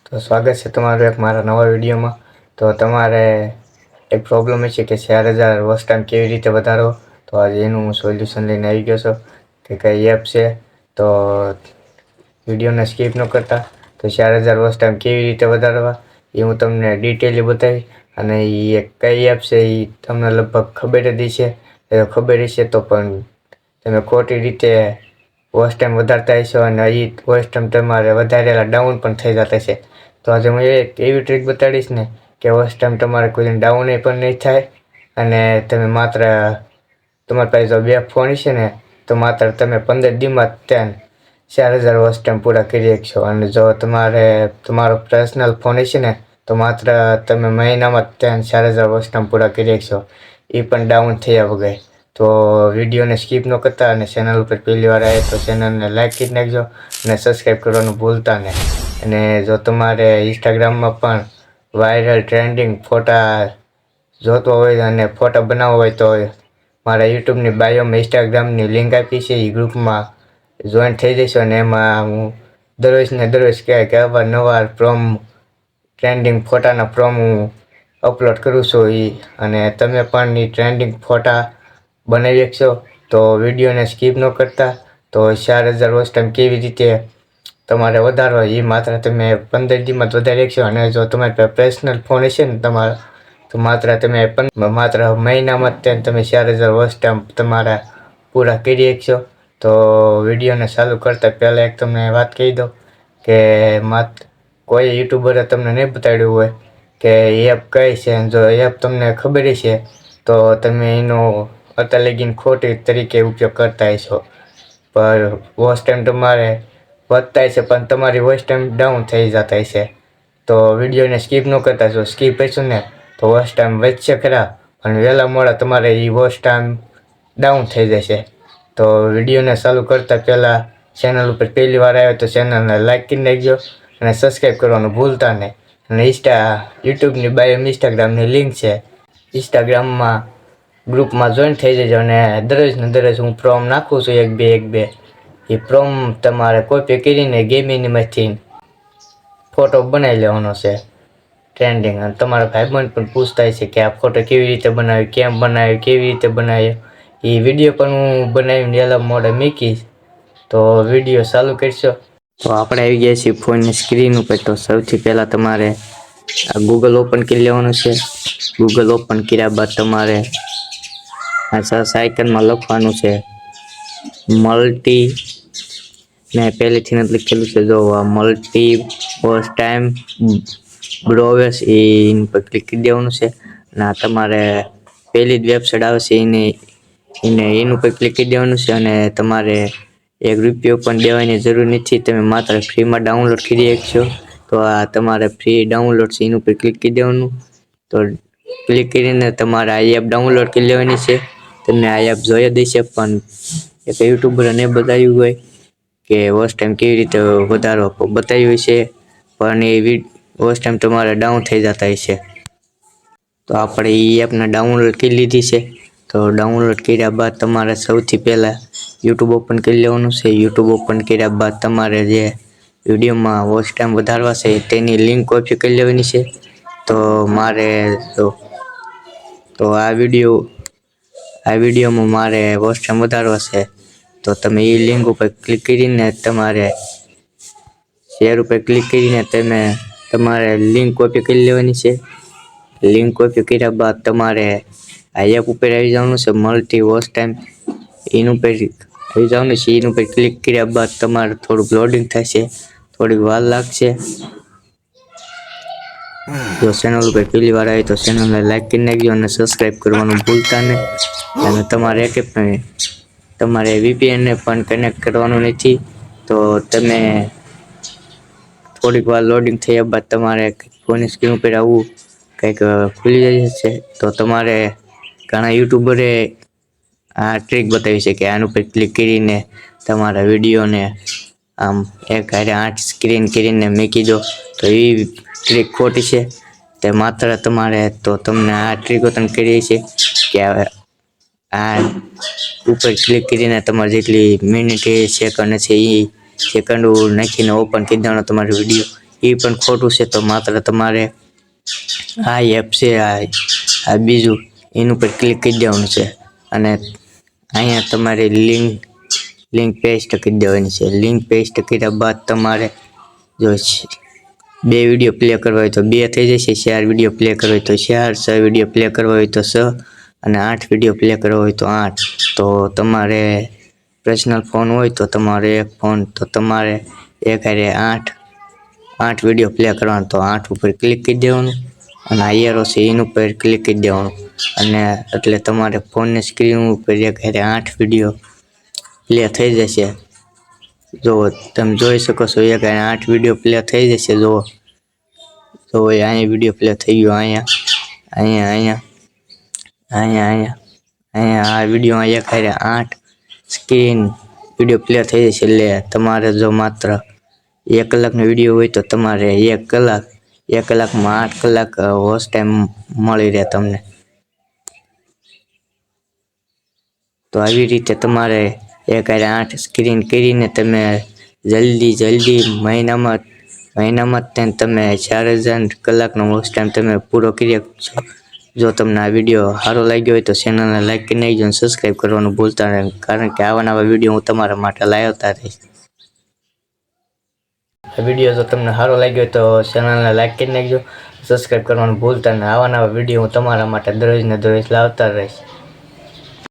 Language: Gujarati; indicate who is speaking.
Speaker 1: તો સ્વાગત છે તમારું એક મારા નવા વિડીયોમાં. તો તમારે એક પ્રોબ્લેમ છે કે 4000 વોચ ટાઈમ કેવી રીતે વધારો, તો આજે એનું હું સોલ્યુશન લઈને આવી ગયો છું કે કઈ એપ છે. તો વિડીયોને સ્કીપ ન કરતા, તો 4000 વોચ ટાઈમ કેવી રીતે વધારવા એ હું તમને ડિટેલી બતાવી. અને એ કઈ એપ છે એ તમને લગભગ ખબર જ હશે. ખબર હશે તો પણ તમે ખોટી રીતે વોચ ટાઈમ વધારતા હશો અને એ વોચ ટાઈમ તમારે વધારેલા ડાઉન પણ થઈ જતા છે. તો આજે હું એક એવી ટ્રીક બતાડીશ ને કે વોચ ટાઈમ તમારે કોઈ ડાઉન પણ નહીં થાય. અને તમે માત્ર તમારી પાસે જો બે ફોન છે ને, તો માત્ર તમે 15 દીમાં ત્યાં 4000 વોચ ટાઈમ પૂરા કરી શકશો. અને જો તમારો પર્સનલ ફોન હશે ને, તો માત્ર તમે મહિનામાં ત્યાં 4000 વોચ ટાઈમ પૂરા કરી શકશો, એ પણ ડાઉન થયા વગર. તો વિડીયોને સ્કીપ ન કરતા અને ચેનલ ઉપર પહેલી વાર આવે તો ચેનલને લાઈક કરી નાખજો અને સબસ્ક્રાઈબ કરવાનું ભૂલતા નહીં. અને જો તમારે ઇન્સ્ટાગ્રામમાં પણ વાયરલ ટ્રેન્ડિંગ ફોટા જોતો હોય અને ફોટા બનાવવો હોય તો મારા યુટ્યુબની બાયોમાં ઇન્સ્ટાગ્રામની લિંક આપી છે, એ ગ્રુપમાં જોઈન થઈ જશો. અને એમાં હું દરરોજ ક્યાંક અવારનવાર ટ્રેન્ડિંગ ફોટાના હું અપલોડ કરું છું. અને તમે પણ એ ટ્રેન્ડિંગ ફોટા બનાવી શકશો. તો વિડીયોને સ્કીપ ન કરતા. તો 4000 વોચ ટાઈમ કેવી રીતે તમારે વધારવા એ માત્ર તમે 15 દીમાં જ વધારી શકશો. અને જો તમારી પાસે પર્સનલ ફોન હશે ને તમારા, તો માત્ર મહિનામાં જ તમે 4000 વોચ ટાઈમ તમારા પૂરા કરી શકશો. તો વિડીયોને ચાલુ કરતા પહેલાં એક તમને વાત કહી દઉં કે કોઈ યુટ્યુબરે તમને નહીં બતાડ્યું હોય કે એપ કઈ છે. જો એપ તમને ખબર છે તો તમે એનો અત્યારે લગીને ખોટી તરીકે ઉપયોગ કરતા હશો. પર વોચ ટાઈમ તમારે વધતા હશે પણ તમારી વોચ ટાઈમ ડાઉન થઈ જતા હશે. તો વિડીયોને સ્કીપ ન કરતા. જો સ્કીપ કરશું ને તો વોચ ટાઈમ વધશે ખરા, પણ વહેલા મોડા તમારે એ વોચ ટાઈમ ડાઉન થઈ જશે. તો વિડીયોને ચાલુ કરતા પહેલાં ચેનલ ઉપર પહેલી વાર આવે તો ચેનલને લાઈક કરી નાખજો અને સબસ્ક્રાઈબ કરવાનું ભૂલતા નહીં. અને યુટ્યુબની બાયોમાં ઇન્સ્ટાગ્રામની લિંક છે, ઇન્સ્ટાગ્રામમાં ગ્રુપમાં જોઈન થઈ જજો. અને દરરોજ હું પ્રોમ નાખું છું એક બે એ પ્રોમ તમારે કોપી કરીને ગેમિંગમાંથી ફોટો બનાવી લેવાનો છે ટ્રેન્ડિંગ. અને તમારા ભાઈબંધ પણ પૂછતા છે કે આ ફોટો કેવી રીતે બનાવ્યો, કેમ બનાવ્યો, કેવી રીતે બનાવ્યો. એ વિડીયો પણ હું બનાવીને વહેલા મોડે મૂકીશ. તો વિડીયો ચાલુ કરશો. તો આપણે આવી ગયા છીએ ફોનની સ્ક્રીન ઉપર. તો સૌથી પહેલાં તમારે આ ગૂગલ ઓપન કરી લેવાનું છે. ગૂગલ ઓપન કર્યા બાદ તમારે આ સર્ચ આઇકનમાં લખવાનું છે મલ્ટી. મેં પહેલેથી જ લખેલું છે, જો મલ્ટી વોચ ટાઈમ બ્રોવેસ એની પર ક્લિક કરી દેવાનું છે. અને તમારે પહેલી જ વેબસાઇટ આવશે એનું પર ક્લિક કરી દેવાનું છે. અને તમારે ₹1 પણ દેવાની જરૂર નથી, તમે માત્ર ફ્રીમાં ડાઉનલોડ કરી શકશો. તો આ તમારે ફ્રી ડાઉનલોડ છે એનું પર ક્લિક કરી દેવાનું. તો ક્લિક કરીને તમારે આ એપ ડાઉનલોડ કરી લેવાની છે. તમને આ એપ જોઈ જ હશે, પણ એક યુટ્યુબરે નહીં બતાવ્યું હોય કે વોચ ટાઈમ કેવી રીતે વધારવો, બતાવ્યું છે પણ એ વોચ ટાઈમ તમારે ડાઉન થઈ જતા હશે. તો આપણે એ એપને ડાઉનલોડ કરી લીધી છે. તો ડાઉનલોડ કર્યા બાદ તમારે સૌથી પહેલાં યુટ્યુબ ઓપન કરી લેવાનું છે. યુટ્યુબ ઓપન કર્યા બાદ તમારે જે વિડીયોમાં વોચ ટાઈમ વધારવા છે તેની લિંક કોપી કરી લેવાની છે. તો મારે આ વિડીયોમાં મારે વોચ ટાઈમ વધારવા છે. તો તમે એ લિંક ઉપર ક્લિક કરીને તમારે શેર ઉપર ક્લિક કરીને તમારે લિંક કોપી કરી લેવાની છે. લિંક કોપી કર્યા બાદ તમારે આ એપ ઉપર આવી જવાનું છે મલ્ટી વોચ ટાઈમ. એનું પર આવી જવાનું છે. એનું પર ક્લિક કર્યા બાદ તમારે થોડુંક લોડિંગ થશે, થોડીક વાર લાગશે. જો ચેનલ ઉપર પહેલી વાર આવી તો ચેનલને લાઈક કરી નાખજો અને સબસ્ક્રાઈબ કરવાનું ભૂલતા નહીં. અને તમારે VPN પણ કનેક્ટ કરવાનું નથી. તો તમે થોડીક વાર લોડિંગ થયા બાદ તમારે ફોનની સ્ક્રીન ઉપર આવું કંઈક ખુલી જશે. તો તમારે ઘણા યુટ્યુબરે આ ટ્રીક બતાવી છે કે આનું પર ક્લિક કરીને તમારા વિડીયોને આમ એક હારે 8 સ્ક્રીન કરીને મૂકી દો. તો એ ટ્રીક ખોટી છે. તે માત્ર તમને આ ટ્રીકો તમે કરી છે કે આ ઉપર ક્લિક કરીને તમારે જેટલી મિનિટ સેકન્ડ છે એ સેકન્ડ નાખીને ઓપન કરી દેવાનો તમારો વિડીયો. એ પણ ખોટું છે. તો માત્ર તમારે આ એપ છે, આ બીજું એનું પર ક્લિક કરી દેવાનું છે અને અહીંયા તમારે લિંક પેસ્ટ કરી દેવાની છે. લિંક પેસ્ટ કર્યા બાદ તમારે જો 2 વિડીયો પ્લે કરવા હોય તો 2 થઈ જશે, 4 વિડીયો પ્લે કરવા હોય તો 4, 6 વિડીયો પ્લે કરવા હોય તો 6 અને 8 વિડીયો પ્લે કરવા હોય તો 8. તો તમારે પર્સનલ ફોન હોય તો તમારે એક ફોન તો તમારે એક હારે 8 વિડીયો પ્લે કરવાનો. તો 8 ઉપર ક્લિક કરી દેવાનું અને આ એરો છે એના ઉપર ક્લિક કરી દેવાનું અને એટલે તમારે ફોનની સ્ક્રીન ઉપર એક હારે 8 વિડીયો પ્લે થઈ જશે. જો તમે જોઈ શકો છો એક હારે 8 વિડીયો પ્લે થઈ જશે. જો અહીંયા વિડીયો પ્લે થઈ ગયો, અહીંયા આ વિડીયો એક હારે 8 સ્ક્રીન વિડીયો પ્લે થઈ જશે. એટલે તમારે જો માત્ર 1 કલાકનો વિડીયો હોય તો તમારે 1 કલાકમાં 8 કલાક વોચ ટાઈમ મળી રહે તમને. તો આવી રીતે તમારે એક હારે 8 સ્ક્રીન કરીને તમે જલ્દી મહિનામાં તમે 4000 કલાકનો વોચ ટાઈમ તમે પૂરો કરી શકશો. જો તમને આ વિડીયો સારો લાગ્યો હોય તો ચેનલને લાઈક કરી નાખજો અને સબસ્ક્રાઈબ કરવાનું ભૂલતા નહીં, કારણ કે આવા નવા વિડીયો હું તમારા માટે લાવતા રહીશ. આ વિડીયો જો તમને સારો લાગ્યો હોય તો ચેનલને લાઈક કરી નાખજો, સબસ્ક્રાઈબ કરવાનું ભૂલતા નહીં. આવા નવા વિડીયો હું તમારા માટે દરરોજ લાવતા રહીશ.